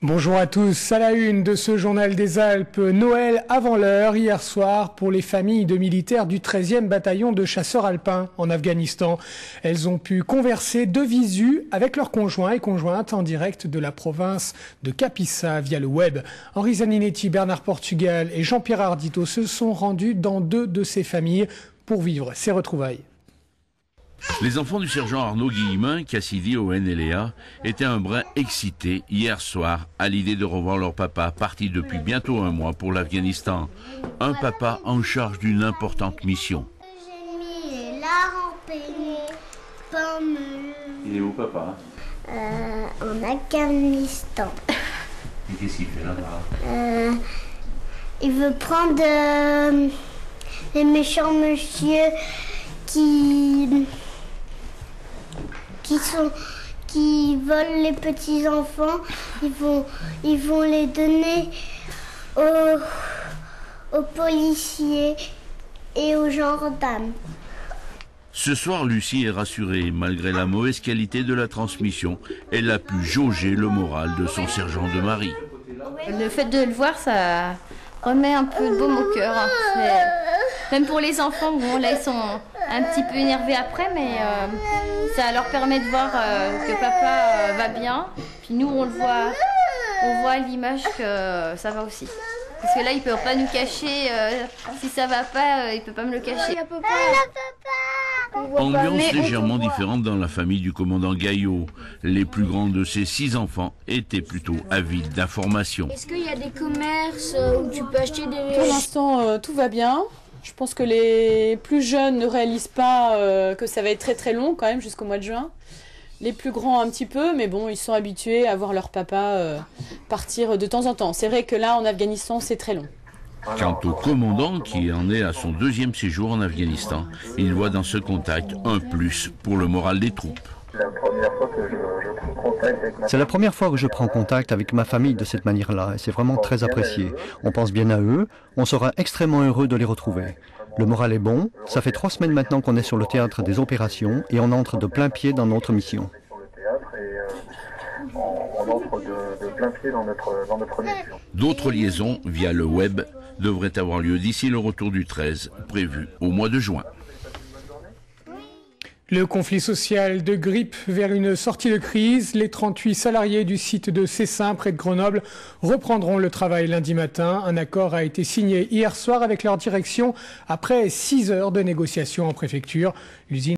Bonjour à tous, à la une de ce journal des Alpes, Noël avant l'heure hier soir pour les familles de militaires du 13e bataillon de chasseurs alpins en Afghanistan. Elles ont pu converser de visu avec leurs conjoints et conjointes en direct de la province de Kapisa via le web. Henri Zaninetti, Bernard Portugal et Jean-Pierre Ardito se sont rendus dans 2 de ces familles pour vivre ces retrouvailles. Les enfants du sergent Arnaud Guillemin, Cassidy, Owen et Léa, étaient un brin excités hier soir à l'idée de revoir leur papa, parti depuis bientôt 1 mois pour l'Afghanistan. Un papa en charge d'une importante mission. Il est où, papa? En Afghanistan. Et qu'est-ce qu'il fait là-bas? Il veut prendre les méchants monsieur qui volent les petits enfants. Ils vont les donner aux policiers et aux gendarmes. Ce soir, Lucie est rassurée. Malgré la mauvaise qualité de la transmission, elle a pu jauger le moral de son sergent de Marie. Le fait de le voir, ça remet un peu de baume au cœur. Même pour les enfants, bon, là ils sont un petit peu énervés après, mais ça leur permet de voir que papa va bien. Puis nous, on voit à l'image que ça va aussi. Parce que là, il ne peut pas nous cacher. Si ça va pas, il ne peut pas me le cacher. Ambiance légèrement différente dans la famille du commandant Gaillot. Les plus grands de ses 6 enfants étaient plutôt avides d'informations. Est-ce qu'il y a des commerces où tu peux acheter des... Pour l'instant, tout va bien. Je pense que les plus jeunes ne réalisent pas que ça va être très très long quand même jusqu'au mois de juin. Les plus grands un petit peu, mais bon, ils sont habitués à voir leur papa partir de temps en temps. C'est vrai que là, en Afghanistan, c'est très long. Quant au commandant, qui en est à son 2e séjour en Afghanistan, il voit dans ce contact un plus pour le moral des troupes. C'est la première fois que je prends contact avec ma famille de cette manière-là, et c'est vraiment très apprécié. On pense bien à eux, on sera extrêmement heureux de les retrouver. Le moral est bon, ça fait 3 semaines maintenant qu'on est sur le théâtre des opérations et on entre de plein pied dans notre mission. D'autres liaisons via le web devraient avoir lieu d'ici le retour du 13, prévu au mois de juin. Le conflit social de grippe vers une sortie de crise. Les 38 salariés du site de Cessin, près de Grenoble, reprendront le travail lundi matin. Un accord a été signé hier soir avec leur direction après 6 heures de négociations en préfecture. L'usine